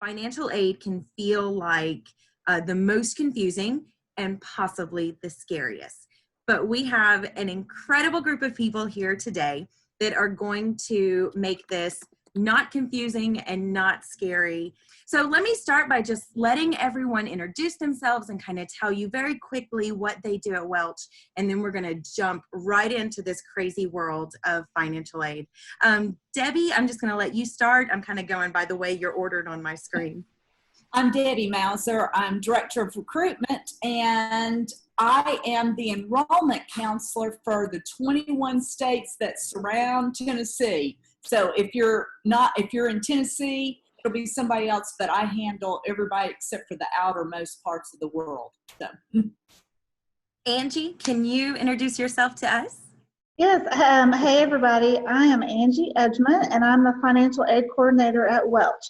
financial aid can feel like the most confusing and possibly the scariest. But we have an incredible group of people here today that are going to make this not confusing and not scary. So let me start by just letting everyone introduce themselves and kind of tell you very quickly what they do at Welch, and then we're going to jump right into this crazy world of financial aid. Debbie, I'm just going to let you start. I'm kind of going by the way you're ordered on my screen. I'm Debbie Mauser. I'm Director of Recruitment, and I am the enrollment counselor for the 21 states that surround Tennessee. So if you're in Tennessee, it'll be somebody else, but I handle everybody except for the outermost parts of the world. So. Angie, can you introduce yourself to us? Yes. Hey, everybody. I am Angie Edgmon, and I'm the financial aid coordinator at Welch.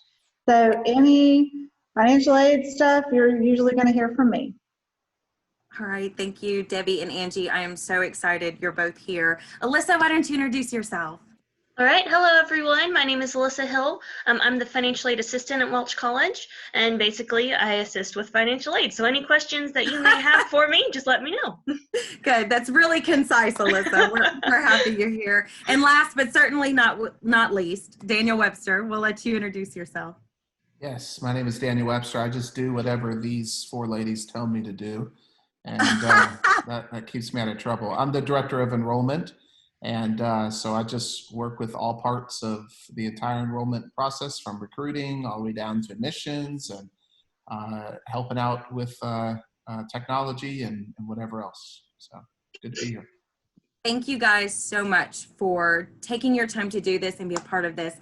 So any financial aid stuff, you're usually going to hear from me. All right. Thank you, Debbie and Angie. I am so excited you're both here. Alyssa, why don't you introduce yourself? All right. Hello, everyone. My name is Alyssa Hill. I'm the financial aid assistant at Welch College, and basically I assist with financial aid. So any questions that you may have for me, just let me know. Good. That's really concise, Alyssa. We're happy you're here. And last but certainly not least, Daniel Webster. We'll let you introduce yourself. Yes, my name is Daniel Webster. I just do whatever these four ladies tell me to do, and that keeps me out of trouble. I'm the Director of Enrollment, and so I just work with all parts of the entire enrollment process, from recruiting all the way down to admissions and helping out with technology and whatever else. So good to be here. Thank you guys so much for taking your time to do this and be a part of this.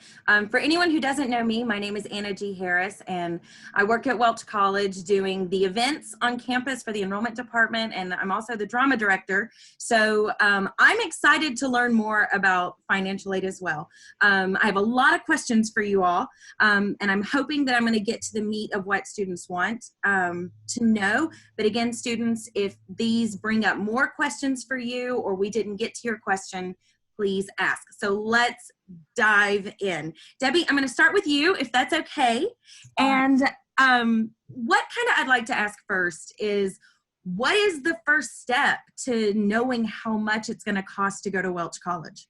For anyone who doesn't know me, my name is Anna G. Harris, and I work at Welch College doing the events on campus for the enrollment department, and I'm also the drama director. So I'm excited to learn more about financial aid as well. I have a lot of questions for you all, and I'm hoping that I'm going to get to the meat of what students want to know. But again, students, if these bring up more questions for you or we didn't get to your question, please ask. So let's dive in. Debbie, I'm going to start with you, if that's okay. And what I'd like to ask first is, what is the first step to knowing how much it's going to cost to go to Welch College?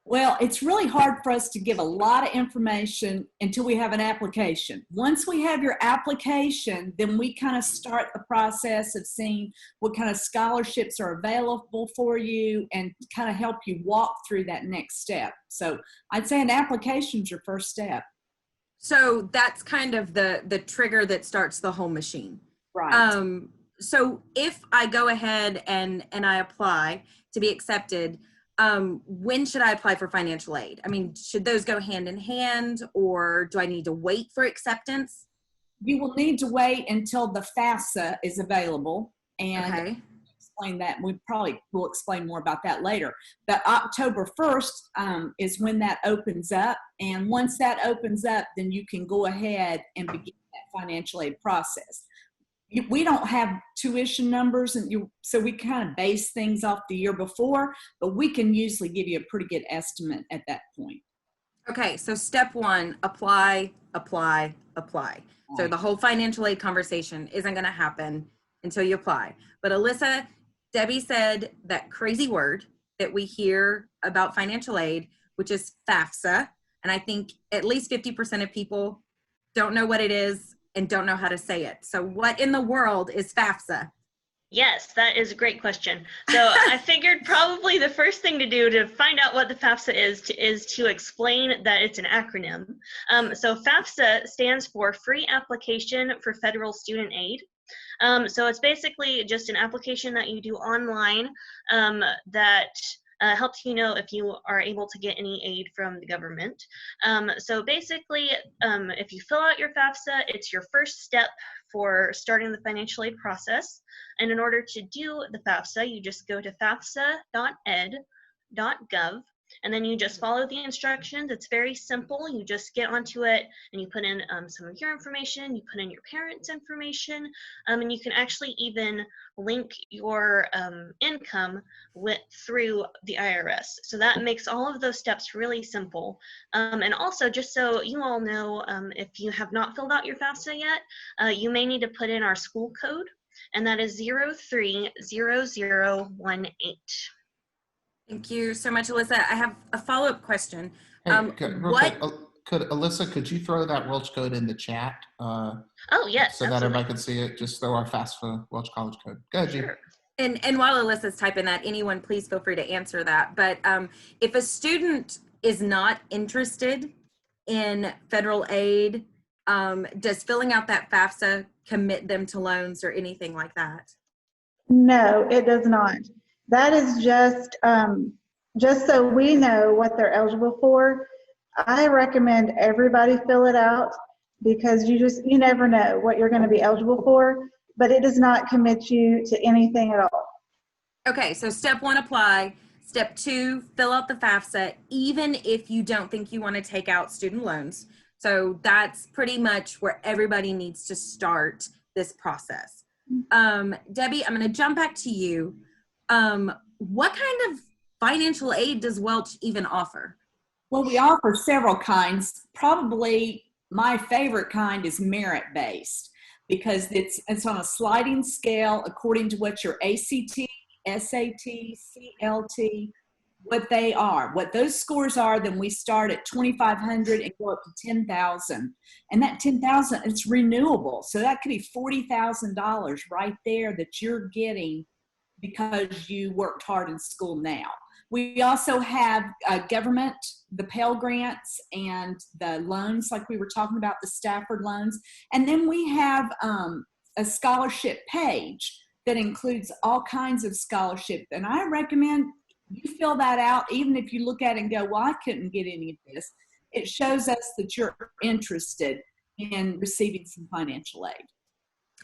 Well, it's really hard for us to give a lot of information until we have an application. Once we have your application, then we kind of start the process of seeing what kind of scholarships are available for you and kind of help you walk through that next step. So I'd say an application is your first step. So that's kind of the trigger that starts the whole machine. Right. So if I go ahead and I apply to be accepted, when should I apply for financial aid? I mean, should those go hand in hand, or do I need to wait for acceptance? You will need to wait until the FAFSA is available, and okay. Explain that. We probably will explain more about that later. But October 1st is when that opens up, and once that opens up, then you can go ahead and begin that financial aid process. We don't have tuition numbers, and so we kind of base things off the year before, but we can usually give you a pretty good estimate at that point. Okay, so step one, apply. So the whole financial aid conversation isn't going to happen until you apply. But Alyssa, Debbie said that crazy word that we hear about financial aid, which is FAFSA, and I think at least 50% of people don't know what it is and don't know how to say it. So what in the world is FAFSA? Yes, that is a great question. So I figured probably the first thing to do to find out what the FAFSA is to explain that it's an acronym. So FAFSA stands for Free Application for Federal Student Aid. So it's basically just an application that you do online that helps you know if you are able to get any aid from the government. So basically, if you fill out your FAFSA, it's your first step for starting the financial aid process. And in order to do the FAFSA, you just go to fafsa.ed.gov and then you just follow the instructions. It's very simple. You just get onto it and you put in some of your information, you put in your parents' information, and you can actually even link your income through the IRS. So that makes all of those steps really simple. And also, just so you all know, if you have not filled out your FAFSA yet, you may need to put in our school code, and that is 030018. Thank you so much, Alyssa. I have a follow-up question. Hey, real quick, Alyssa, could you throw that Welch code in the chat? Oh, yes, So that absolutely. everybody can see it. Just throw our FAFSA Welch College code. Go ahead, G. Sure. And while Alyssa's typing that, anyone please feel free to answer that. But if a student is not interested in federal aid, does filling out that FAFSA commit them to loans or anything like that? No, it does not. That is just so we know what they're eligible for. I recommend everybody fill it out because you never know what you're going to be eligible for, but it does not commit you to anything at all. Okay, so step 1, apply. Step 2, fill out the FAFSA, even if you don't think you want to take out student loans. So that's pretty much where everybody needs to start this process. Debbie, I'm going to jump back to you. What kind of financial aid does Welch even offer? Well, we offer several kinds. Probably my favorite kind is merit-based because it's on a sliding scale according to what your ACT, SAT, CLT, what they are. What those scores are, then we start at 2,500 and go up to 10,000. And that 10,000, it's renewable. So that could be $40,000 right there that you're getting because you worked hard in school now. We also have government, the Pell Grants and the loans like we were talking about, the Stafford loans. And then we have a scholarship page that includes all kinds of scholarship. And I recommend you fill that out, even if you look at it and go, well, I couldn't get any of this. It shows us that you're interested in receiving some financial aid.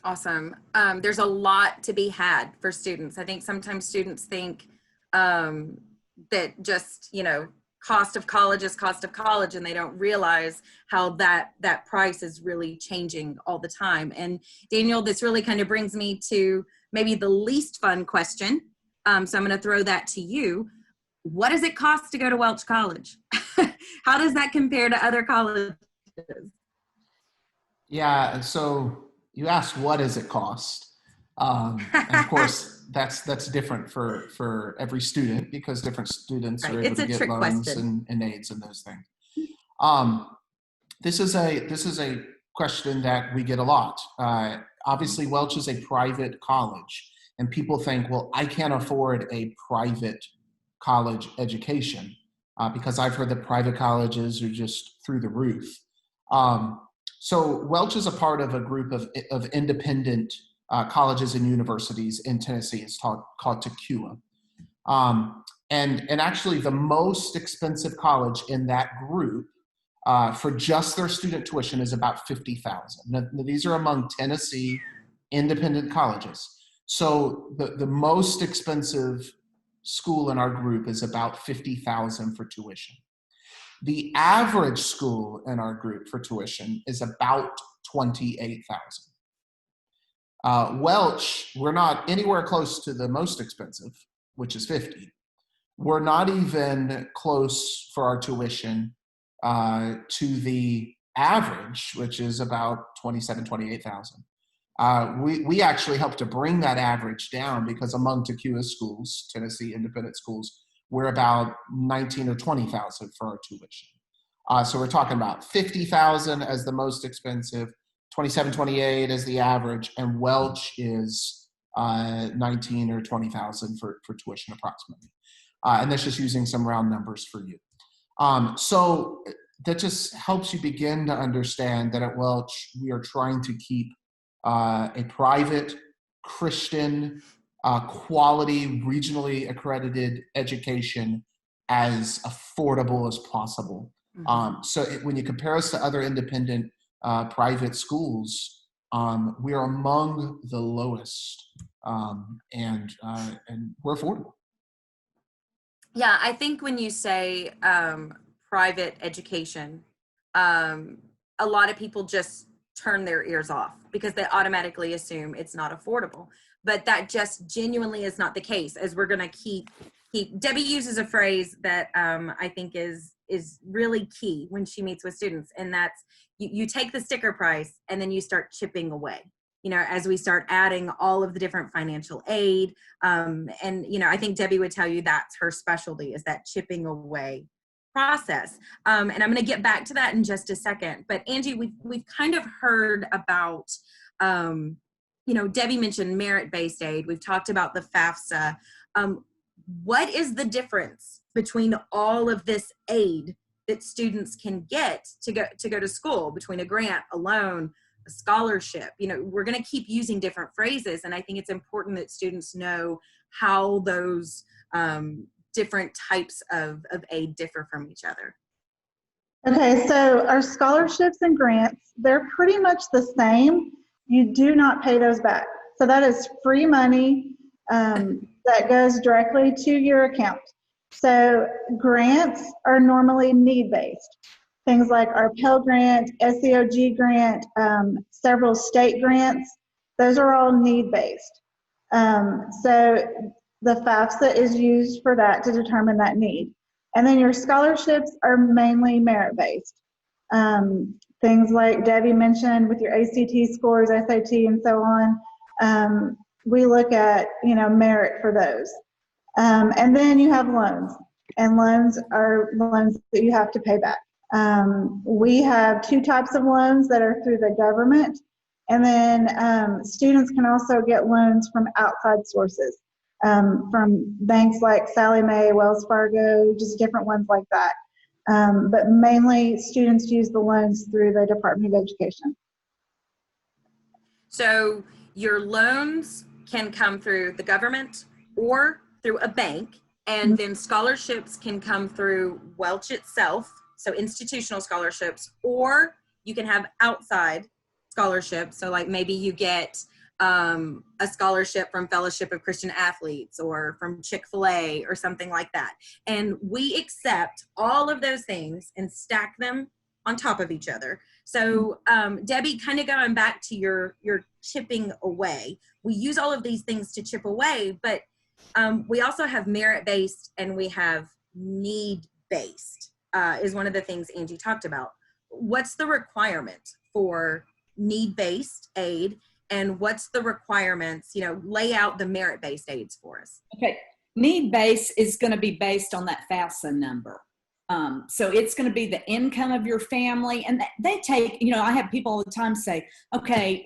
Awesome. There's a lot to be had for students. I think sometimes students think that just, cost of college is cost of college, and they don't realize how that price is really changing all the time. And Daniel, this really kind of brings me to maybe the least fun question. So I'm going to throw that to you. What does it cost to go to Welch College? How does that compare to other colleges? Yeah, so you asked, what does it cost? And of course, that's different for every student because different students are able to get loans and aids and those things. This is a question that we get a lot. Obviously, Welch is a private college, and people think, well, I can't afford a private college education because I've heard that private colleges are just through the roof. So Welch is a part of a group of independent colleges and universities in Tennessee. It's called TACUA. And actually the most expensive college in that group for just their student tuition is about $50,000. Now, these are among Tennessee independent colleges. So the most expensive school in our group is about $50,000 for tuition. The average school in our group for tuition is about $28,000. Welch, we're not anywhere close to the most expensive, which is $50,000. We're not even close for our tuition to the average, which is about $27,000, $28,000. We actually help to bring that average down because among TACUA schools, Tennessee independent schools, we're about $19,000 or $20,000 for our tuition. So we're talking about $50,000 as the most expensive, $27,000, $28,000 as the average, and Welch is $19,000 or $20,000 for tuition approximately. And that's just using some round numbers for you. So that just helps you begin to understand that at Welch, we are trying to keep a private, Christian, quality, regionally accredited education as affordable as possible. So when you compare us to other independent private schools, we are among the lowest, and we're affordable. Yeah, I think when you say private education, a lot of people just turn their ears off because they automatically assume it's not affordable. But that just genuinely is not the case. As we're going to keep Debbie uses a phrase that I think is really key when she meets with students, and that's you take the sticker price and then you start chipping away. You know, as we start adding all of the different financial aid, and you know, I think Debbie would tell you that's her specialty, is that chipping away process. And I'm going to get back to that in just a second. But Angie, we've kind of heard about, you know, Debbie mentioned merit-based aid. We've talked about the FAFSA. What is the difference between all of this aid that students can get to go to school, between a grant, a loan, a scholarship? You know, we're going to keep using different phrases, and I think it's important that students know how those different types of aid differ from each other. Okay, so our scholarships and grants, they're pretty much the same. You do not pay those back. So that is free money that goes directly to your account. So grants are normally need-based. Things like our Pell Grant, SEOG grant, several state grants, those are all need-based. So the FAFSA is used for that to determine that need. And then your scholarships are mainly merit-based. Things like Debbie mentioned with your ACT scores, SAT, and so on, we look at, you know, merit for those. And then you have loans, and loans are loans that you have to pay back. We have two types of loans that are through the government, and then students can also get loans from outside sources, from banks like Sallie Mae, Wells Fargo, just different ones like that. But mainly students use the loans through the Department of Education. So your loans can come through the government or through a bank, and then scholarships can come through Welch itself, so institutional scholarships, or you can have outside scholarships. So like maybe you get a scholarship from Fellowship of Christian Athletes or from Chick-fil-A or something like that. And we accept all of those things and stack them on top of each other. So Debbie, kind of going back to your chipping away, we use all of these things to chip away, but we also have merit-based and we have need-based, is one of the things Angie talked about. What's the requirement for need-based aid, and what's the requirements? You know, lay out the merit-based aids for us. Okay, need-based is going to be based on that FAFSA number. So it's going to be the income of your family, and they take, you know, I have people all the time say, okay,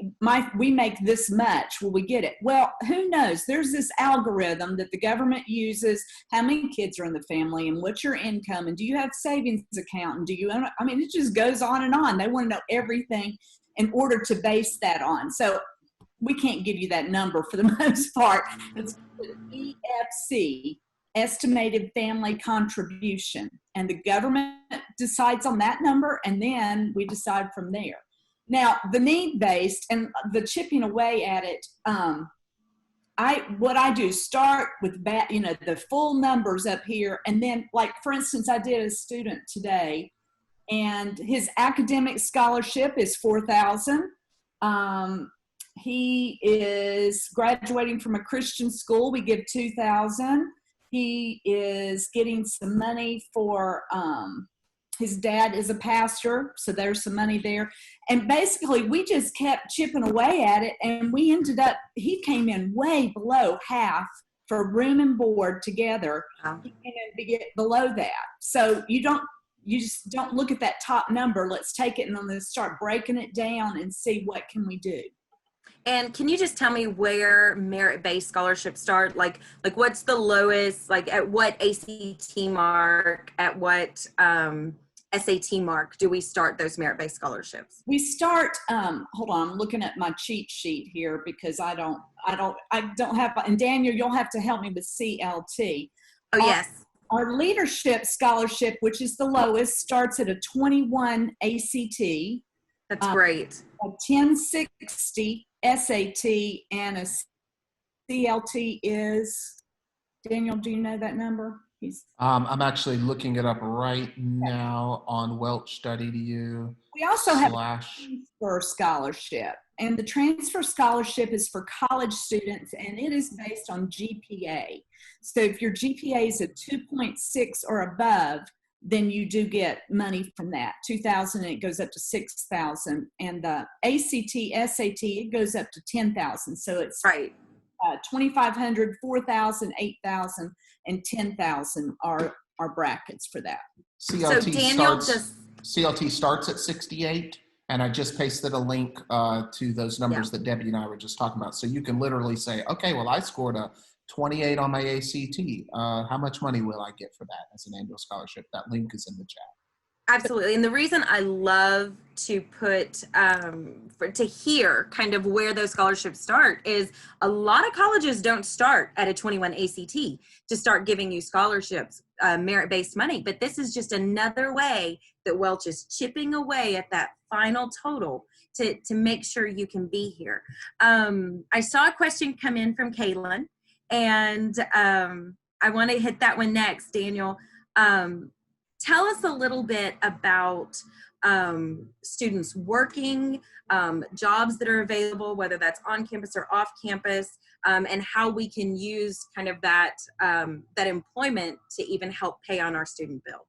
we make this much, will we get it? Well, who knows? There's this algorithm that the government uses, how many kids are in the family and what's your income, and do you have savings account, and do you, I mean, it just goes on and on. They want to know everything in order to base that on. So we can't give you that number for the most part. It's EFC, estimated family contribution, and the government decides on that number, and then we decide from there. Now, the need-based and the chipping away at it, what I do, start with you know, the full numbers up here, and then, like, for instance, I did a student today, and his academic scholarship is $4,000. He is graduating from a Christian school. We give $2,000. He is getting some money for, his dad is a pastor, so there's some money there. And basically, we just kept chipping away at it, and we ended up, he came in way below half for room and board together. Wow. He came in below that. So you just don't look at that top number. Let's take it and let's start breaking it down and see what can we do. And can you just tell me where merit-based scholarships start? Like what's the lowest, like at what ACT mark, at what SAT mark do we start those merit-based scholarships? We start, hold on, I'm looking at my cheat sheet here because I don't have, and Daniel, you'll have to help me with CLT. Oh, yes. Our leadership scholarship, which is the lowest, starts at a 21 ACT. That's great. A 1060 SAT, and a CLT is, Daniel, do you know that number? I'm actually looking it up right now on Welch.edu. We also have a slash. transfer scholarship, and the transfer scholarship is for college students, and it is based on GPA. So if your GPA is a 2.6 or above, then you do get money from that, $2,000, and it goes up to $6,000. And the ACT, SAT, it goes up to $10,000. So it's Right. 2,500, 4,000, 8,000, and 10,000 are brackets for that. CLT So Daniel starts. CLT starts at 68, and I just pasted a link to those numbers that Debbie and I were just talking about. So you can literally say, okay, well, I scored a 28 on my ACT. How much money will I get for that as an annual scholarship? That link is in the chat. Absolutely. And the reason I love to put, to hear kind of where those scholarships start is a lot of colleges don't start at a 21 ACT to start giving you scholarships, merit-based money. But this is just another way that Welch is chipping away at that final total to make sure you can be here. I saw a question come in from Kaylin, and I want to hit that one next, Daniel. Tell us a little bit about students working, jobs that are available, whether that's on campus or off campus, and how we can use kind of that employment to even help pay on our student bill.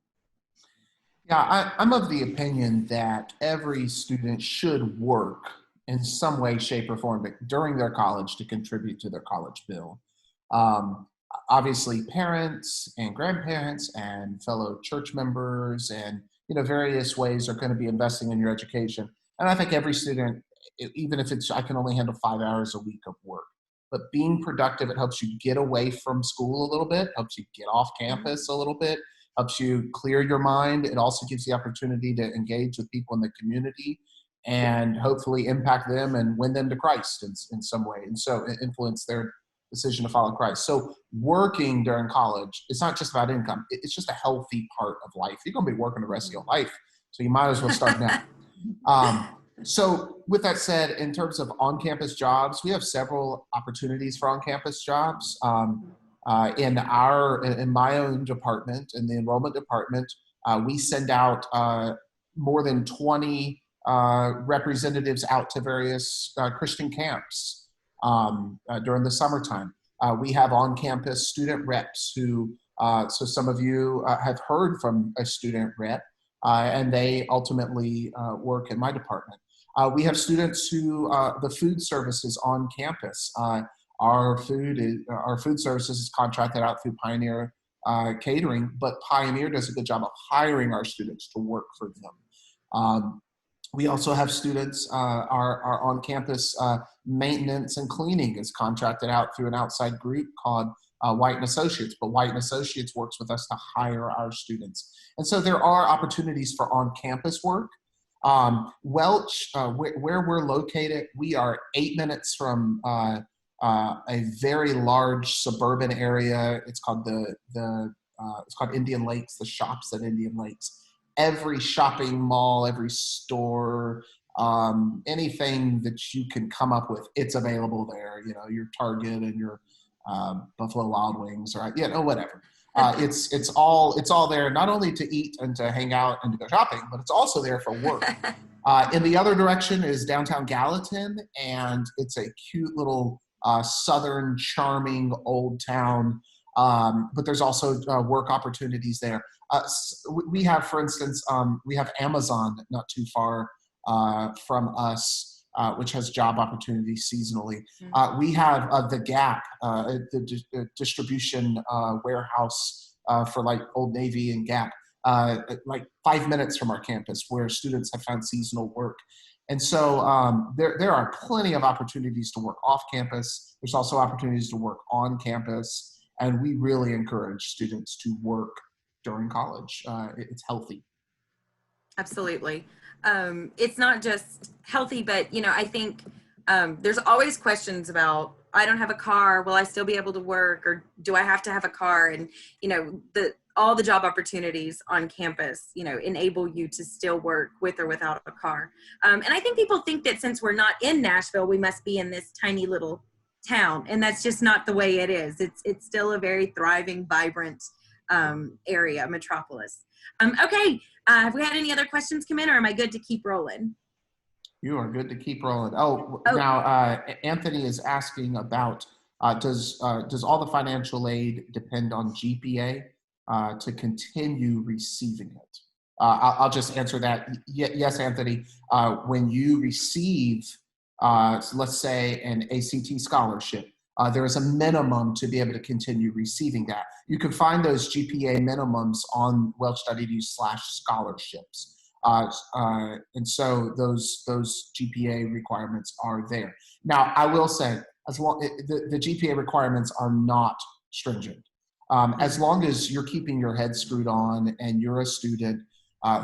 Yeah, I'm of the opinion that every student should work in some way, shape, or form during their college to contribute to their college bill. Obviously, parents and grandparents and fellow church members and various ways are going to be investing in your education. And I think every student, even if I can only handle 5 hours a week of work, but being productive, it helps you get away from school a little bit, helps you get off campus a little bit, helps you clear your mind. It also gives the opportunity to engage with people in the community and hopefully impact them and win them to Christ in some way, and so influence their decision to follow Christ. So working during college, it's not just about income. It's just a healthy part of life. You're going to be working the rest of your life, so you might as well start now. So with that said, in terms of on-campus jobs, we have several opportunities for on-campus jobs. In my own department, in the enrollment department, we send out more than 20 representatives out to various Christian camps during the summertime. We have on-campus student reps who, so some of you have heard from a student rep, and they ultimately work in my department. We have students who, the food services on campus, our food services is contracted out through Pioneer Catering, but Pioneer does a good job of hiring our students to work for them. We also have students, our on-campus maintenance and cleaning is contracted out through an outside group called White & Associates, but White & Associates works with us to hire our students. And so there are opportunities for on-campus work. Welch, where we're located, we are 8 minutes from a very large suburban area. It's called it's called Indian Lakes, the shops at Indian Lakes. Every shopping mall, every store, anything that you can come up with, it's available there. Your Target and your Buffalo Wild Wings, or whatever. It's all there, not only to eat and to hang out and to go shopping, but it's also there for work. In the other direction is downtown Gallatin, and it's a cute little southern, charming old town. But there's also work opportunities there. We have, for instance, we have Amazon not too far from us, which has job opportunities seasonally. We have the Gap, the distribution warehouse for like Old Navy and Gap, like 5 minutes from our campus, where students have found seasonal work. And so there are plenty of opportunities to work off campus. There's also opportunities to work on campus. And we really encourage students to work during college. It's healthy. Absolutely. It's not just healthy, but, I think there's always questions about, I don't have a car, will I still be able to work, or do I have to have a car? And, all the job opportunities on campus, enable you to still work with or without a car. And I think people think that since we're not in Nashville, we must be in this tiny little town, and that's just not the way it is. It's still a very thriving, vibrant area, metropolis. Okay, have we had any other questions come in, or am I good to keep rolling? You are good to keep rolling. Oh, Oh. now Anthony is asking about does all the financial aid depend on GPA to continue receiving it? I'll just answer that. Yes, Anthony. When you receive, let's say, an ACT scholarship, there is a minimum to be able to continue receiving that. You can find those GPA minimums on Welch.edu/scholarships. And so those GPA requirements are there. Now, I will say, as long the GPA requirements are not stringent. As long as you're keeping your head screwed on and you're a student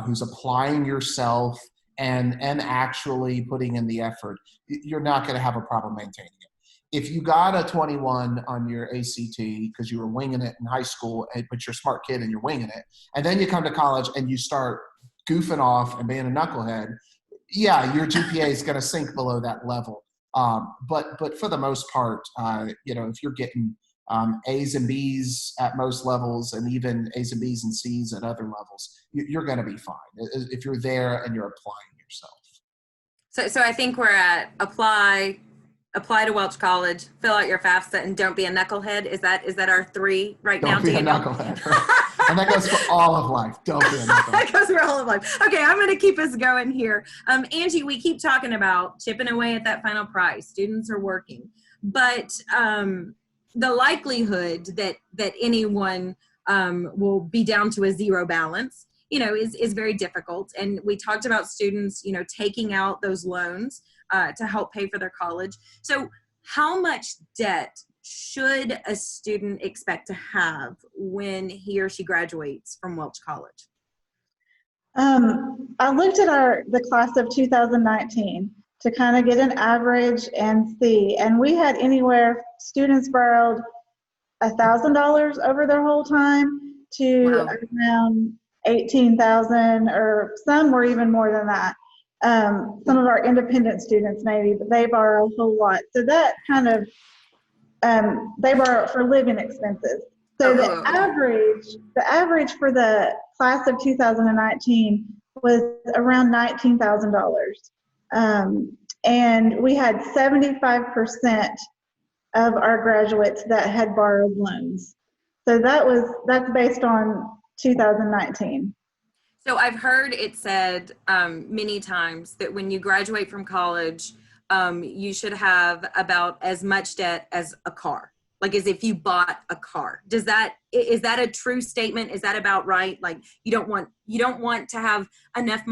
who's applying yourself and actually putting in the effort, you're not going to have a problem maintaining it. If you got a 21 on your ACT because you were winging it in high school, but you're a smart kid and you're winging it, and then you come to college and you start goofing off and being a knucklehead, yeah, your GPA is going to sink below that level. But for the most part, if you're getting A's and B's at most levels, and even A's and B's and C's at other levels, you're going to be fine if you're there and you're applying yourself. So I think we're at apply to Welch College, fill out your FAFSA, and don't be a knucklehead. Is that our 3 right now, Don't be Daniel? a knucklehead. And that goes for all of life. Don't be a knucklehead. That goes for all of life. Okay, I'm going to keep us going here. Angie, we keep talking about chipping away at that final price. Students are working. But the likelihood that anyone will be down to a zero balance, is very difficult. And we talked about students, taking out those loans to help pay for their college. So how much debt should a student expect to have when he or she graduates from Welch College? I looked at the class of 2019 to kind of get an average and see, and we had students borrowed $1,000 over their whole time to around 18,000, or some were even more than that. Some of our independent students maybe, but they borrow a whole lot. So that kind of, they borrow for living expenses. So the average for the class of 2019 was around $19,000. And we had 75% of our graduates that had borrowed loans. So that's based on 2019. So I've heard it said many times that when you graduate from college, you should have about as much debt as a car, like as if you bought a car. Is that a true statement? Is that about right? Like you don't want to have enough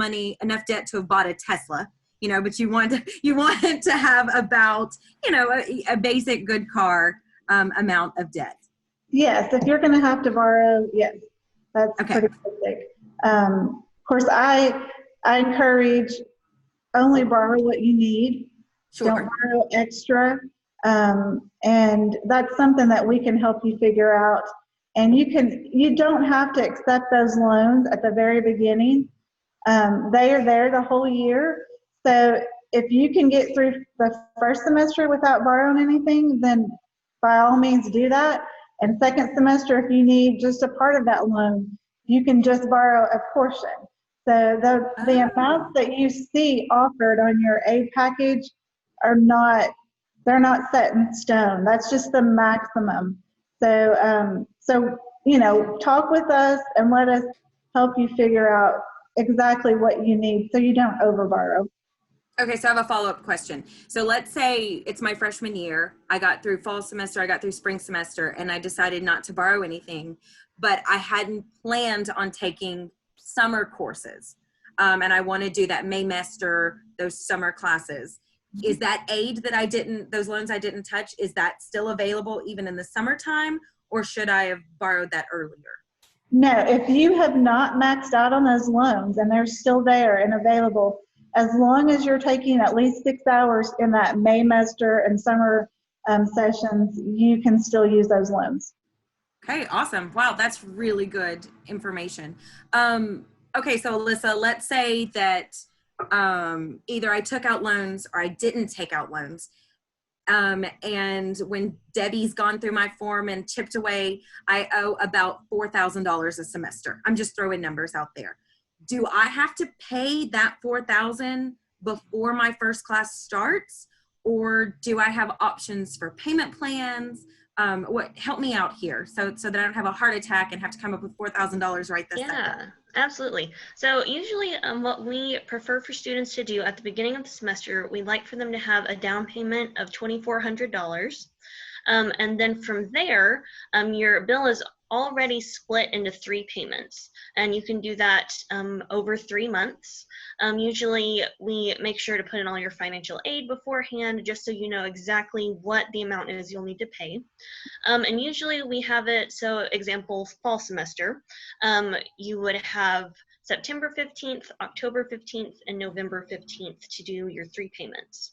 debt to have bought a Tesla, but you want to have about, a basic good car amount of debt. Yes, if you're going to have to borrow, yes, that's okay. Pretty basic. Of course, I encourage only borrow what you need. Sure. Don't borrow extra. And that's something that we can help you figure out. And you don't have to accept those loans at the very beginning. They are there the whole year. So if you can get through the first semester without borrowing anything, then by all means do that. And second semester, if you need just a part of that loan, you can just borrow a portion. So the amounts that you see offered on your aid package they're not set in stone. That's just the maximum. So talk with us and let us help you figure out exactly what you need so you don't overborrow. Okay, so I have a follow-up question. So let's say it's my freshman year. I got through fall semester, I got through spring semester, and I decided not to borrow anything, but I hadn't planned on taking summer courses. And I want to do that Maymester, those summer classes. Is that aid that those loans I didn't touch, is that still available even in the summertime, or should I have borrowed that earlier? No, if you have not maxed out on those loans and they're still there and available, as long as you're taking at least 6 hours in that Maymester and summer sessions, you can still use those loans. Okay, awesome. Wow, that's really good information. Okay, so Alyssa, let's say that either I took out loans or I didn't take out loans. And when Debbie's gone through my form and chipped away, I owe about $4,000 a semester. I'm just throwing numbers out there. Do I have to pay that $4,000 before my first class starts? Or do I have options for payment plans? Help me out here so that I don't have a heart attack and have to come up with $4,000 right this second. Yeah, absolutely. So usually what we prefer for students to do at the beginning of the semester, we like for them to have a down payment of $2,400. And then from there, your bill is already split into 3 payments, and you can do that over 3 months. Usually we make sure to put in all your financial aid beforehand, just so you know exactly what the amount is you'll need to pay. And usually we have it, so example, fall semester, you would have September 15th, October 15th, and November 15th to do your 3 payments.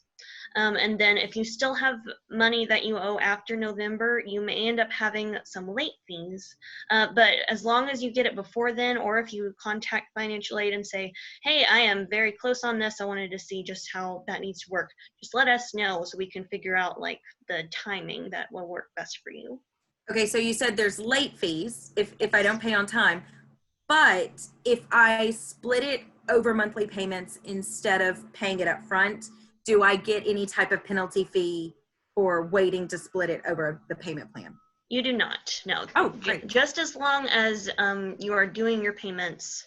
And then if you still have money that you owe after November, you may end up having some late fees. But as long as you get it before then, or if you contact financial aid and say, hey, I am very close on this, I wanted to see just how that needs to work, just let us know so we can figure out like the timing that will work best for you. Okay, so you said there's late fees if I don't pay on time, but if I split it over monthly payments instead of paying it up front, do I get any type of penalty fee for waiting to split it over the payment plan? You do not, no. Oh, great. Just as long as you are doing your payments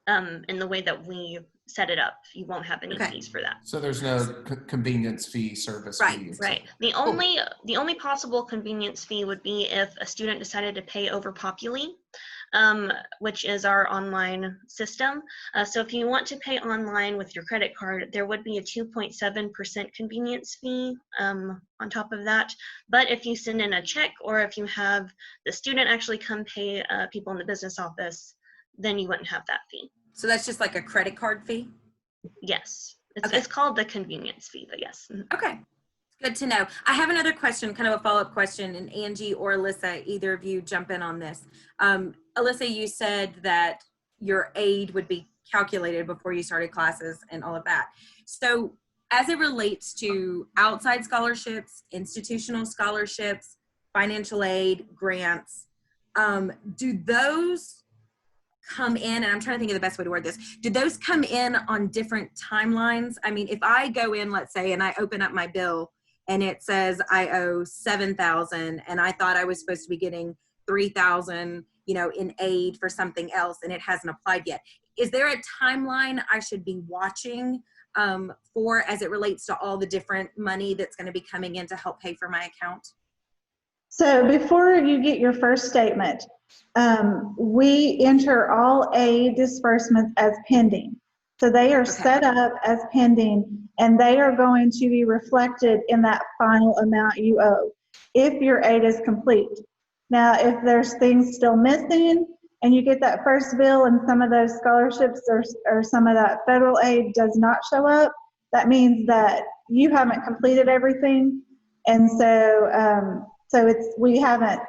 in the way that we set it up, you won't have any fees for that. So there's no convenience fee, service fee. Right. The only possible convenience fee would be if a student decided to pay over Populi, which is our online system. So if you want to pay online with your credit card, there would be a 2.7% convenience fee on top of that. But if you send in a check, or if you have the student actually come pay people in the business office, then you wouldn't have that fee. So that's just like a credit card fee? Yes. It's called the convenience fee, but yes. Okay. Good to know. I have another question, kind of a follow-up question, and Angie or Alyssa, either of you jump in on this. Alyssa, you said that your aid would be calculated before you started classes and all of that. So as it relates to outside scholarships, institutional scholarships, financial aid, grants, do those come in, and I'm trying to think of the best way to word this, do those come in on different timelines? I mean, if I go in, let's say, and I open up my bill and it says I owe $7,000 and I thought I was supposed to be getting $3,000, in aid for something else, and it hasn't applied yet. Is there a timeline I should be watching for as it relates to all the different money that's going to be coming in to help pay for my account? So before you get your first statement, we enter all aid disbursements as pending. So they are set up as pending, and they are going to be reflected in that final amount you owe if your aid is complete. Now, if there's things still missing and you get that first bill and some of those scholarships or some of that federal aid does not show up, that means that you haven't completed everything. And so, we haven't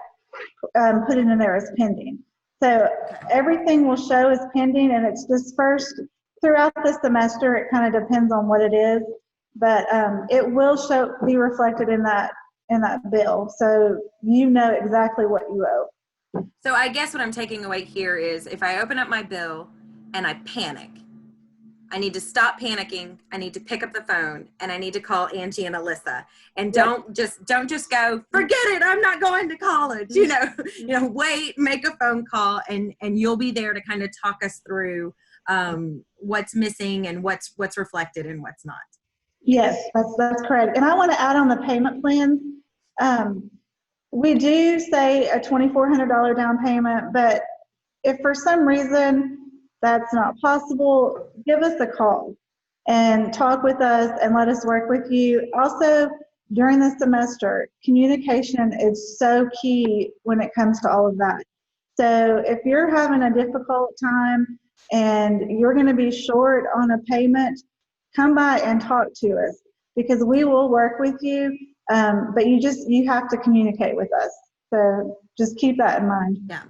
put it in there as pending. So everything will show as pending, and it's dispersed throughout the semester. It kind of depends on what it is, but it will be reflected in that bill, so you know exactly what you owe. So I guess what I'm taking away here is if I open up my bill and I panic, I need to stop panicking. I need to pick up the phone and I need to call Angie and Alyssa, and don't just go, forget it, I'm not going to college. Wait, make a phone call, and you'll be there to kind of talk us through what's missing and what's reflected and what's not. Yes, that's correct. And I want to add on the payment plans. We do say a $2,400 down payment, but if for some reason that's not possible, give us a call and talk with us and let us work with you. Also, during the semester, communication is so key when it comes to all of that. So if you're having a difficult time and you're going to be short on a payment, come by and talk to us, because we will work with you, but you have to communicate with us. So just keep that in mind. Yeah.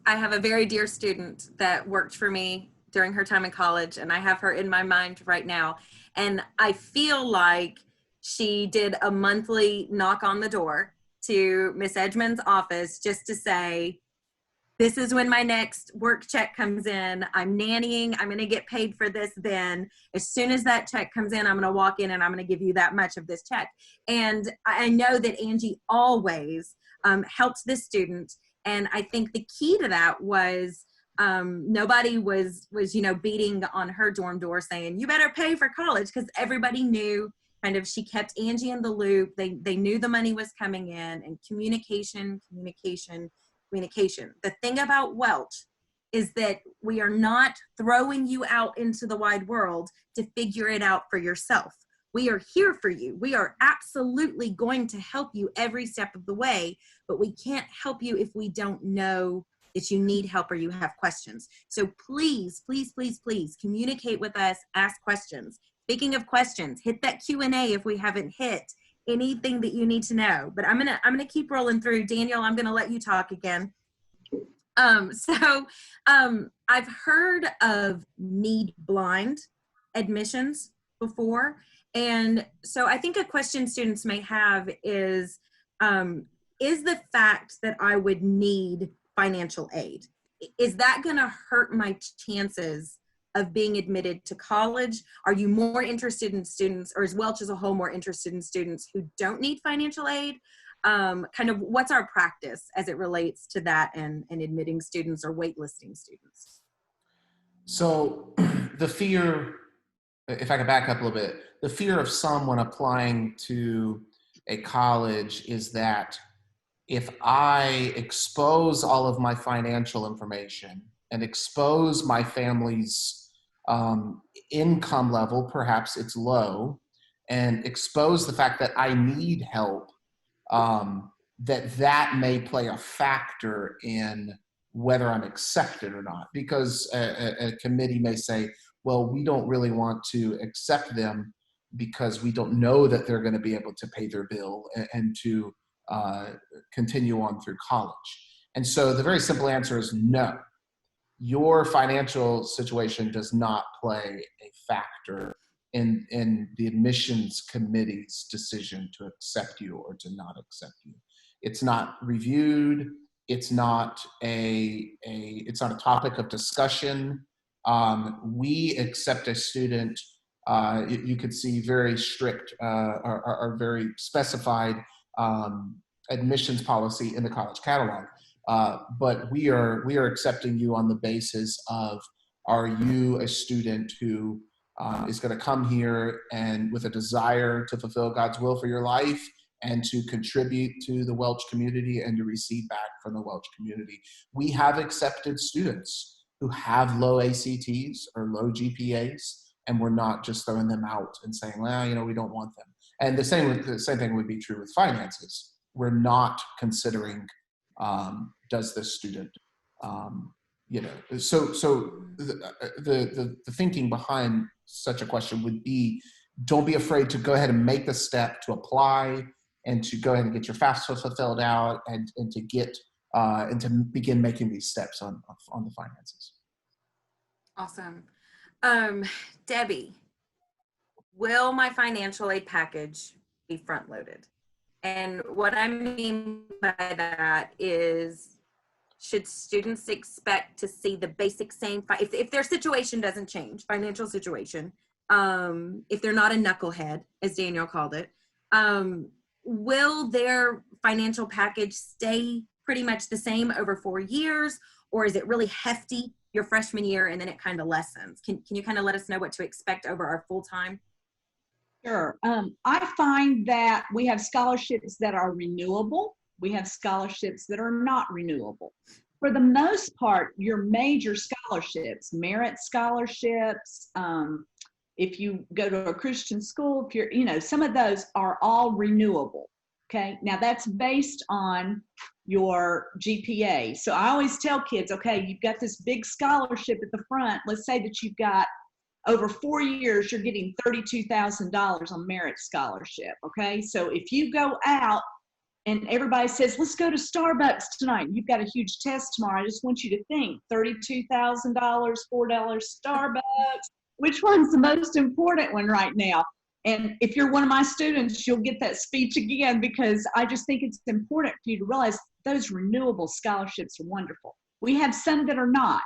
I have a very dear student that worked for me during her time in college, and I have her in my mind right now. And I feel like she did a monthly knock on the door to Miss Edgmon's office just to say, this is when my next work check comes in. I'm nannying. I'm going to get paid for this then. As soon as that check comes in, I'm going to walk in and I'm going to give you that much of this check. And I know that Angie always helped this student. And I think the key to that was nobody was beating on her dorm door saying, you better pay for college, because everybody knew kind of, she kept Angie in the loop. They knew the money was coming in, and communication. The thing about Welch is that we are not throwing you out into the wide world to figure it out for yourself. We are here for you. We are absolutely going to help you every step of the way, but we can't help you if we don't know that you need help or you have questions. So please, please, please, please communicate with us, ask questions. Speaking of questions, hit that Q&A if we haven't hit anything that you need to know. But I'm gonna keep rolling through. Daniel, I'm gonna let you talk again. I've heard of need blind admissions before. And so I think a question students may have is the fact that I would need financial aid, is that gonna hurt my chances of being admitted to college? Are you more interested in students, or is Welch as a whole more interested in students who don't need financial aid? Kind of what's our practice as it relates to that and admitting students or waitlisting students? So the fear, if I could back up a little bit, the fear of someone applying to a college is that if I expose all of my financial information and expose my family's income level, perhaps it's low, and expose the fact that I need help, that may play a factor in whether I'm accepted or not. Because a committee may say, well, we don't really want to accept them because we don't know that they're going to be able to pay their bill and to continue on through college. And so the very simple answer is no. Your financial situation does not play a factor in the admissions committee's decision to accept you or to not accept you. It's not reviewed. It's not a topic of discussion. We accept a student. You could see very strict or very specified admissions policy in the college catalog. But we are accepting you on the basis of, are you a student who is going to come here and with a desire to fulfill God's will for your life and to contribute to the Welch community and to receive back from the Welch community. We have accepted students who have low ACTs or low GPAs, and we're not just throwing them out and saying, well, we don't want them. And the same thing would be true with finances. We're not considering, does this student, so the thinking behind such a question would be, don't be afraid to go ahead and make the step to apply and to go ahead and get your FAFSA filled out and to get and to begin making these steps on the finances. Awesome. Debbie, will my financial aid package be front loaded? And what I mean by that is, should students expect to see the basic same, if their situation doesn't change, financial situation, if they're not a knucklehead, as Daniel called it, will their financial package stay pretty much the same over 4 years? Or is it really hefty your freshman year and then it kind of lessens? Can you kind of let us know what to expect over our full time? Sure. I find that we have scholarships that are renewable. We have scholarships that are not renewable. For the most part, your major scholarships, merit scholarships, if you go to a Christian school, if you're, some of those are all renewable. Okay. Now that's based on your GPA. So I always tell kids, okay, you've got this big scholarship at the front. Let's say that you've got over 4 years, you're getting $32,000 on merit scholarship. Okay. So if you go out and everybody says, let's go to Starbucks tonight, you've got a huge test tomorrow, I just want you to think, $32,000, $4 Starbucks, which one's the most important one right now? And if you're one of my students, you'll get that speech again, because I just think it's important for you to realize those renewable scholarships are wonderful. We have some that are not.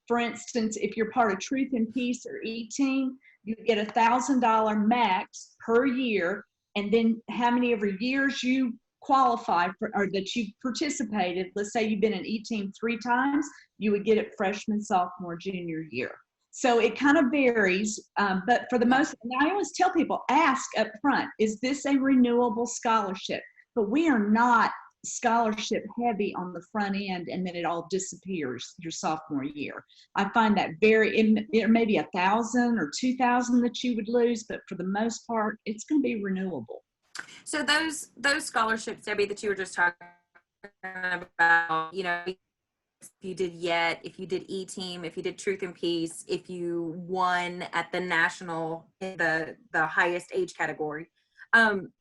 For instance, if you're part of Truth and Peace or E-Team, you get $1,000 max per year, and then how many ever years you qualify for, or that you participated. Let's say you've been in E-Team 3 times, you would get it freshman, sophomore, junior year. So it kind of varies, but for the most, and I always tell people, ask up front, is this a renewable scholarship? But we are not scholarship heavy on the front end, and then it all disappears your sophomore year. I find that it may be 1,000 or 2,000 that you would lose, but for the most part, it's going to be renewable. So those scholarships, Debbie, that you were just talking about, you know, if you did YET, if you did E-Team, if you did Truth and Peace, if you won at the national, in the highest age category.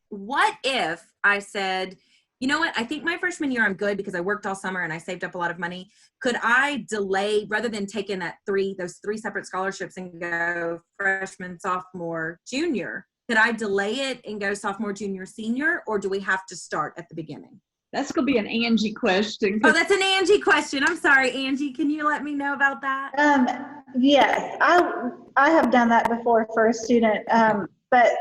What if I said, you know what, I think my freshman year I'm good because I worked all summer and I saved up a lot of money. Could I delay, rather than taking those three separate scholarships and go freshman, sophomore, junior, could I delay it and go sophomore, junior, senior, or do we have to start at the beginning? That's going to be an Angie question. Oh, that's an Angie question. I'm sorry, Angie. Can you let me know about that? Yes, I have done that before for a student, but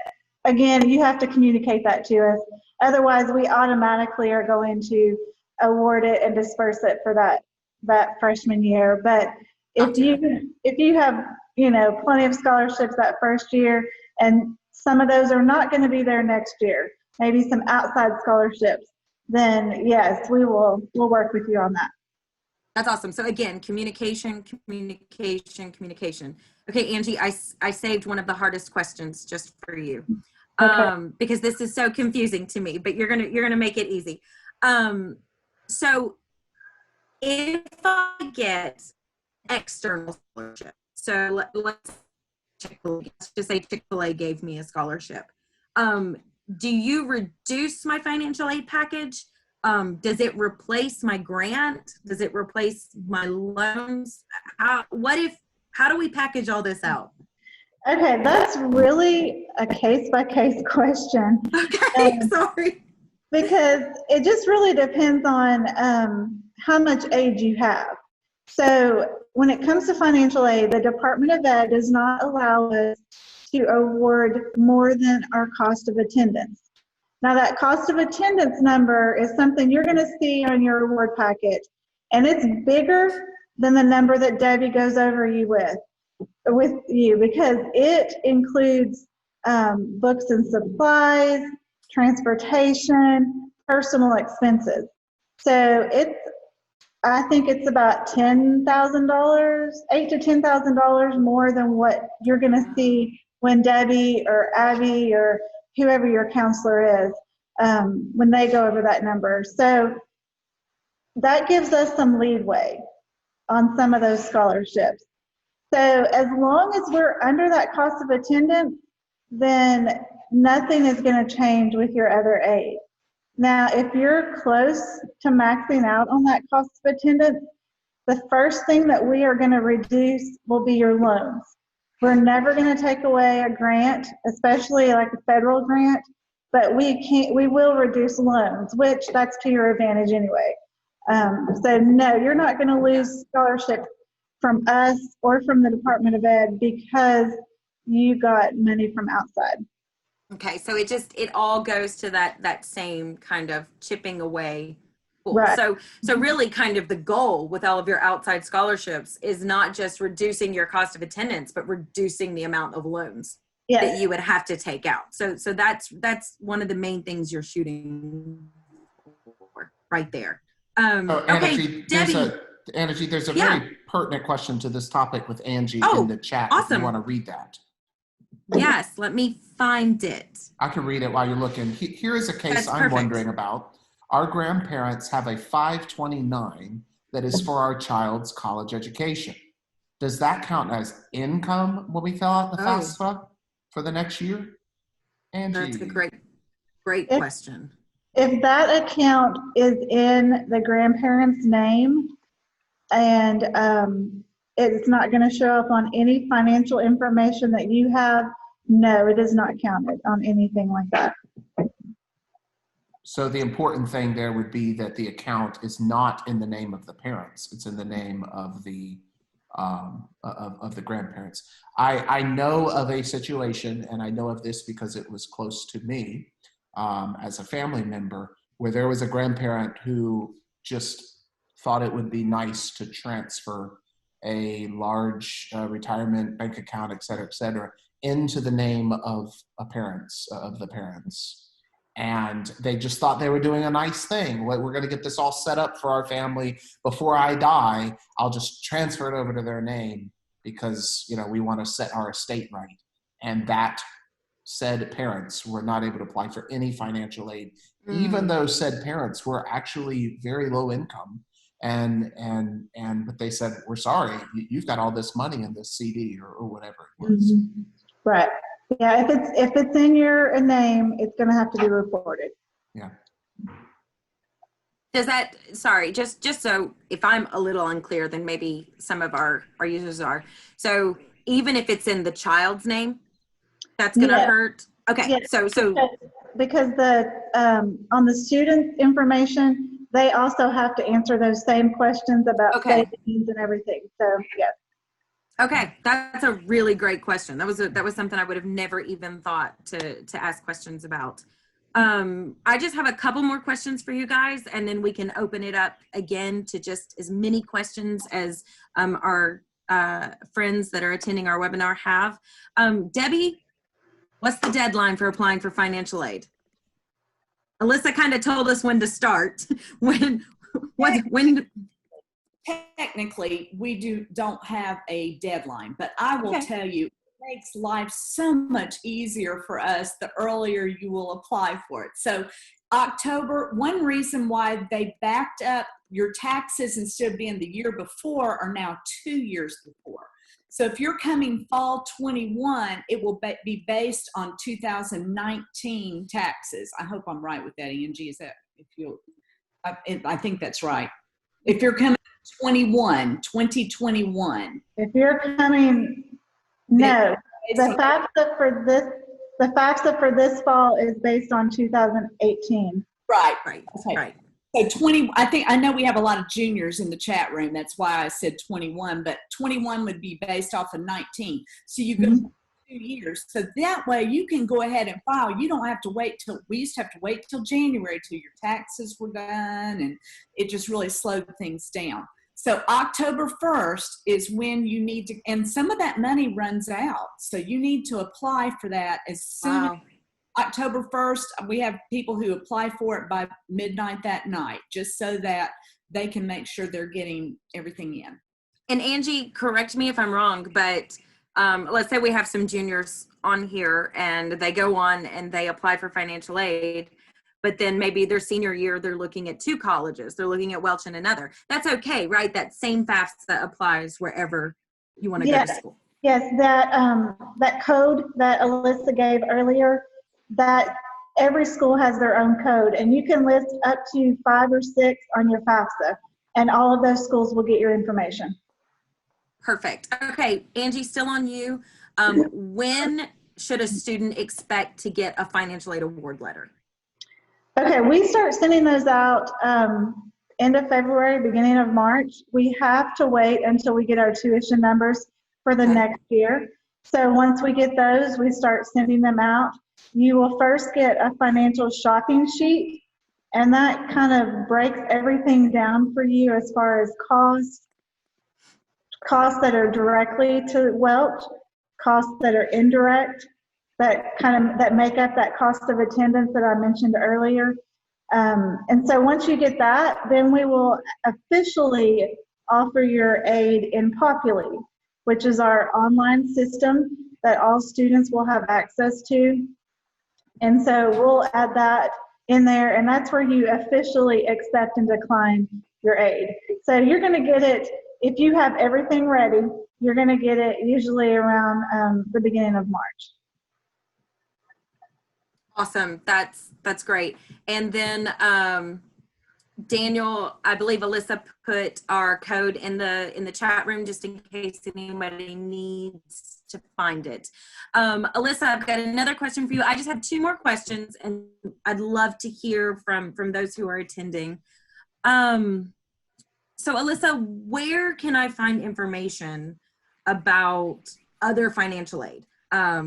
again, you have to communicate that to us. Otherwise, we automatically are going to award it and disperse it for that freshman year. But if you have, you know, plenty of scholarships that first year, and some of those are not going to be there next year, maybe some outside scholarships, then yes, we'll work with you on that. That's awesome. So again, communication. Okay, Angie, I saved one of the hardest questions just for you. Okay. Because this is so confusing to me, but you're gonna make it easy. So if I get external scholarship, so let's just say Chick-fil-A gave me a scholarship. Do you reduce my financial aid package? Does it replace my grant? Does it replace my loans? How do we package all this out? Okay, that's really a case-by-case question. Okay, sorry. Because it just really depends on how much aid you have. So when it comes to financial aid, the Department of Ed does not allow us to award more than our cost of attendance. Now that cost of attendance number is something you're going to see on your award packet, and it's bigger than the number that Debbie goes over with you, because it includes books and supplies, transportation, personal expenses. So I think it's about $10,000, $8,000 to $10,000 more than what you're going to see when Debbie or Abby or whoever your counselor is, when they go over that number. So that gives us some leeway on some of those scholarships. So as long as we're under that cost of attendance, then nothing is going to change with your other aid. Now, if you're close to maxing out on that cost of attendance, the first thing that we are going to reduce will be your loans. We're never going to take away a grant, especially like a federal grant, but we will reduce loans, which that's to your advantage anyway. So no, you're not going to lose scholarship from us or from the Department of Ed because you got money from outside. Okay, so it all goes to that same kind of chipping away pool. Right. So really kind of the goal with all of your outside scholarships is not just reducing your cost of attendance, but reducing the amount of loans that you would have to take out. So that's one of the main things you're shooting for right there. Angie, Debbie. Angie, there's a very pertinent question to this topic with Angie in the chat. Awesome. If you want to read that. Yes, let me find it. I can read it while you're looking. Here is a case That's I'm perfect. wondering about. Our grandparents have a 529 that is for our child's college education. Does that count as income when we fill out the FAFSA for the next year? Angie. That's a great question. If that account is in the grandparent's name and it's not going to show up on any financial information that you have No, it is not counted on anything like that. So the important thing there would be that the account is not in the name of the parents. It's in the name of the grandparents. I know of a situation, and I know of this because it was close to me as a family member, where there was a grandparent who just thought it would be nice to transfer a large retirement bank account, et cetera, into the name of the parents. And they just thought they were doing a nice thing. We're going to get this all set up for our family before I die. I'll just transfer it over to their name because, we want to set our estate right. And that said parents were not able to apply for any financial aid, even though said parents were actually very low income. But they said, we're sorry, you've got all this money in this CD or whatever it was. Mm-hmm. Right. Yeah, if it's in your name, it's going to have to be reported. Yeah. Does that, sorry, just so if I'm a little unclear, then maybe some of our users are. So even if it's in the child's name, that's going to hurt? Okay, yeah. so. Because on the student information, they also have to answer those same questions about savings and everything. So, yes. Okay, that's a really great question. That was something I would have never even thought to ask questions about. I just have a couple more questions for you guys, and then we can open it up again to just as many questions as our friends that are attending our webinar have. Debbie, what's the deadline for applying for financial aid? Alyssa kind of told us when to start. when? Technically, we don't have a deadline, but I will tell you, it makes life so much easier for us the earlier you will apply for it. So October, one reason why they backed up your taxes instead of being the year before are now 2 years before. So if you're coming fall 21, it will be based on 2019 taxes. I hope I'm right with that, Angie. Is that, I think that's right. If you're coming 2021. If you're coming, no, the FAFSA for this fall is based on 2018. Right. Right. Okay. Right. So I know we have a lot of juniors in the chat room. That's why I said 21, but 21 would be based off of 19. So you go 2 years. So that way you can go ahead and file. You don't have to wait we used to have to wait till January till your taxes were done, and it just really slowed things down. So October 1st is when you need to, and some of that money runs out. So you need to apply for that as soon as October 1st. We have people who apply for it by midnight that night, just so that they can make sure they're getting everything in. And Angie, correct me if I'm wrong, but let's say we have some juniors on here and they go on and they apply for financial aid, but then maybe their senior year, they're looking at 2 colleges. They're looking at Welch and another. That's okay, right? That same FAFSA applies wherever you want to go to school. Yes, that code that Alyssa gave earlier, that every school has their own code, and you can list up to 5 or 6 on your FAFSA, and all of those schools will get your information. Perfect. Okay, Angie, still on you. When should a student expect to get a financial aid award letter? Okay, we start sending those out end of February, beginning of March. We have to wait until we get our tuition numbers for the next year. So once we get those, we start sending them out. You will first get a financial shopping sheet, and that kind of breaks everything down for you as far as costs that are directly to Welch, costs that are indirect, that make up that cost of attendance that I mentioned earlier. And so once you get that, then we will officially offer your aid in Populi, which is our online system that all students will have access to. And so we'll add that in there, and that's where you officially accept and decline your aid. So you're going to get it, if you have everything ready, you're going to get it usually around the beginning of March. Awesome. That's great. And then Daniel, I believe Alyssa put our code in the chat room just in case anybody needs to find it. Alyssa, I've got another question for you. I just have 2 more questions, and I'd love to hear from those who are attending. So Alyssa, where can I find information about other financial aid?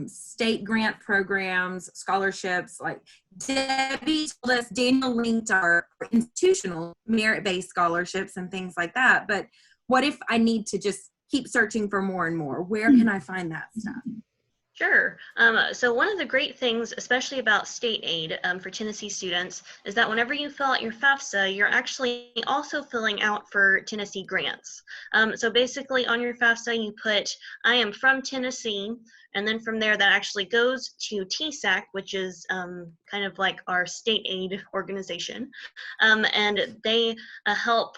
State grant programs, scholarships, like Debbie told us, Daniel linked our institutional merit-based scholarships and things like that. But what if I need to just keep searching for more and more? Where can I find that stuff? Sure. So one of the great things, especially about state aid for Tennessee students, is that whenever you fill out your FAFSA, you're actually also filling out for Tennessee grants. So basically on your FAFSA, you put, I am from Tennessee, and then from there that actually goes to TSAC, which is kind of like our state aid organization. And they help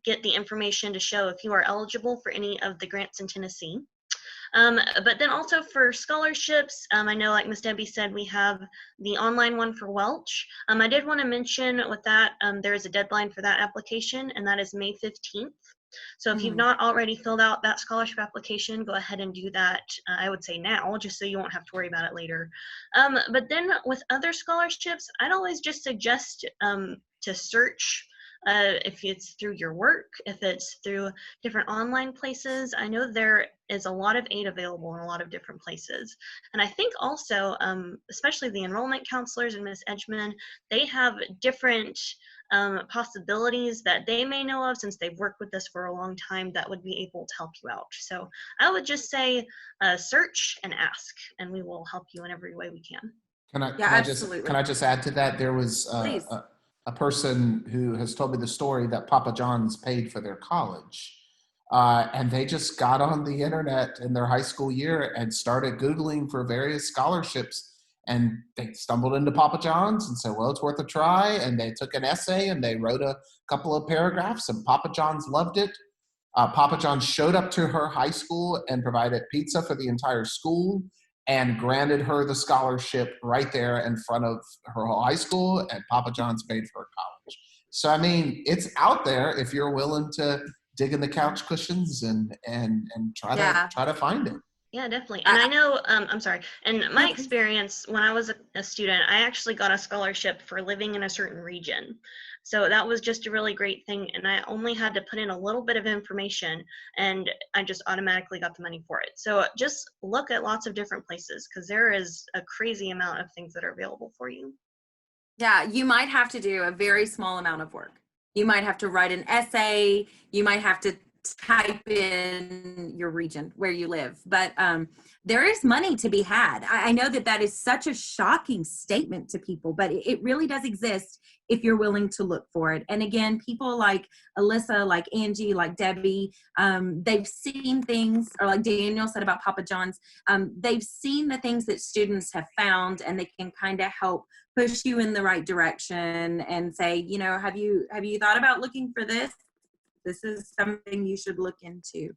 get the information to show if you are eligible for any of the grants in Tennessee. But then also for scholarships, I know like Miss Debbie said, we have the online one for Welch. I did want to mention with that, there is a deadline for that application, and that is May 15th. So if you've not already filled out that scholarship application, go ahead and do that, I would say now, just so you won't have to worry about it later. But then with other scholarships, I'd always just suggest to search if it's through your work, if it's through different online places. I know there is a lot of aid available in a lot of different places. And I think also, especially the enrollment counselors and Ms. Edgmon, they have different possibilities that they may know of since they've worked with us for a long time that would be able to help you out. So I would just say search and ask, and we will help you in every way we can. Can I just add to that? There was a person who has told me the story that Papa John's paid for their college. And they just got on the internet in their high school year and started Googling for various scholarships. And they stumbled into Papa John's and said, well, it's worth a try. And they took an essay and they wrote a couple of paragraphs, and Papa John's loved it. Papa John's showed up to her high school and provided pizza for the entire school and granted her the scholarship right there in front of her whole high school, and Papa John's paid for her college. So, I mean, it's out there if you're willing to dig in the couch cushions and try to find it. Yeah, definitely. And I know, I'm sorry, in my experience, when I was a student, I actually got a scholarship for living in a certain region. So that was just a really great thing. And I only had to put in a little bit of information and I just automatically got the money for it. So just look at lots of different places because there is a crazy amount of things that are available for you. Yeah, you might have to do a very small amount of work. You might have to write an essay. You might have to type in your region where you live, but there is money to be had. I know that is such a shocking statement to people, but it really does exist if you're willing to look for it. And again, people like Alyssa, like Angie, like Debbie, they've seen things, or like Daniel said about Papa John's, they've seen the things that students have found, and they can kind of help push you in the right direction and say, you know, have you thought about looking for this? This is something you should look into.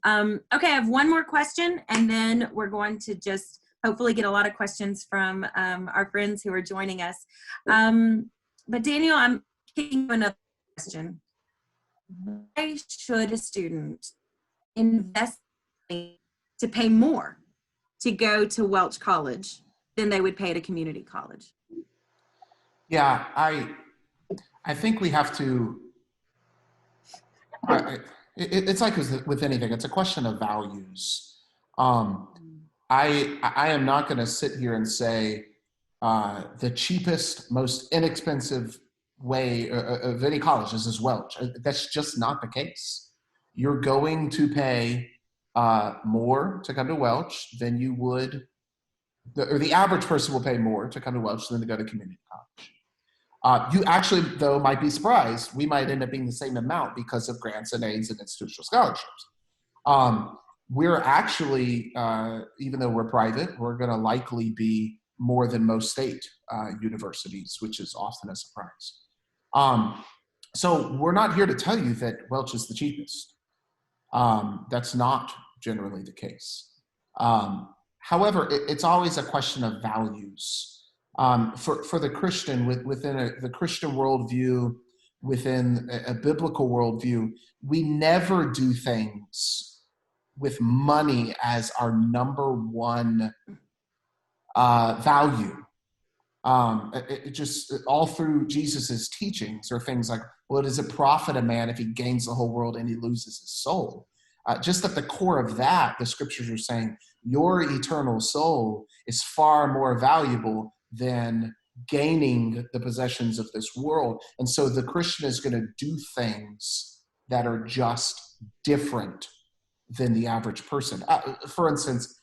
Okay, I have one more question, and then we're going to just hopefully get a lot of questions from our friends who are joining us. But Daniel, I'm kicking you another question. Why should a student invest to pay more to go to Welch College than they would pay at a community college? Yeah, I think we have to. It's like with anything, it's a question of values. I am not going to sit here and say the cheapest, most inexpensive way of any college is Welch. That's just not the case. You're going to pay more to come to Welch than you would, or the average person will pay more to come to Welch than to go to community college. You actually, though, might be surprised. We might end up being the same amount because of grants and aids and institutional scholarships. We're actually, even though we're private, we're going to likely be more than most state universities, which is often a surprise. So we're not here to tell you that Welch is the cheapest. That's not generally the case. However, it's always a question of values. For the Christian, within the Christian worldview, within a biblical worldview, we never do things with money as our number one value. It just all through Jesus's teachings are things like, what does it profit a man if he gains the whole world and he loses his soul? Just at the core of that, the scriptures are saying your eternal soul is far more valuable than gaining the possessions of this world. And so the Christian is going to do things that are just different than the average person. For instance,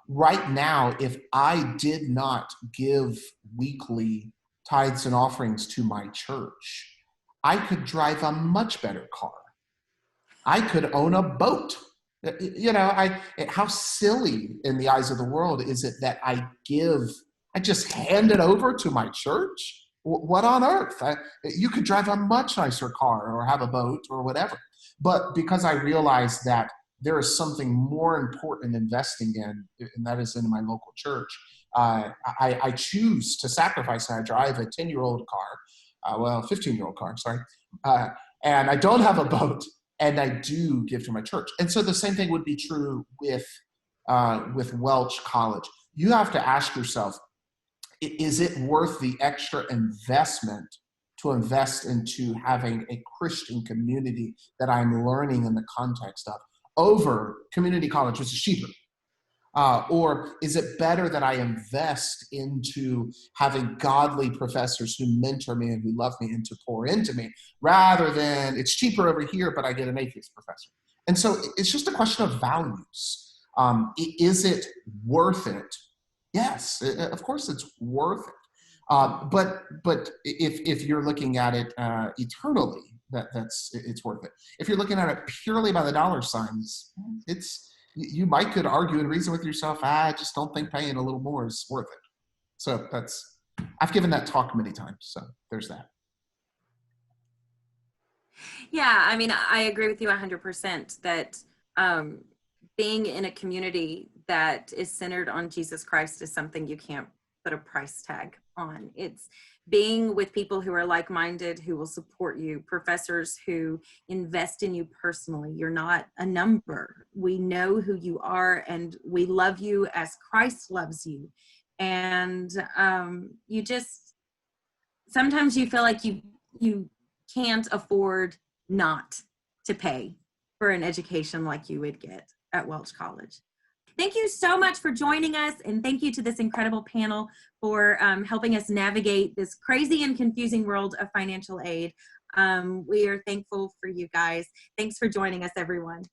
right now, if I did not give weekly tithes and offerings to my church, I could drive a much better car. I could own a boat. You know, how silly in the eyes of the world is it that I just hand it over to my church? What on earth? You could drive a much nicer car or have a boat or whatever. But because I realized that there is something more important in investing in, and that is in my local church, I choose to sacrifice. And I drive a 10-year-old car, 15-year-old car, sorry, and I don't have a boat, and I do give to my church. And so the same thing would be true with Welch College. You have to ask yourself, is it worth the extra investment to invest into having a Christian community that I'm learning in the context of over community college, which is cheaper? Or is it better that I invest into having godly professors who mentor me and who love me and to pour into me, rather than it's cheaper over here, but I get an atheist professor? And so it's just a question of values. Is it worth it? Yes, of course it's worth it. But if you're looking at it eternally, it's worth it. If you're looking at it purely by the dollar signs, you might could argue and reason with yourself, I just don't think paying a little more is worth it. So I've given that talk many times. So there's that. Yeah, I mean, I agree with you 100% that being in a community that is centered on Jesus Christ is something you can't put a price tag on. It's being with people who are like-minded, who will support you, professors who invest in you personally. You're not a number. We know who you are, and we love you as Christ loves you. And you just, sometimes you feel like you can't afford not to pay for an education like you would get at Welch College. Thank you so much for joining us, and thank you to this incredible panel for helping us navigate this crazy and confusing world of financial aid. We are thankful for you guys. Thanks for joining us, everyone.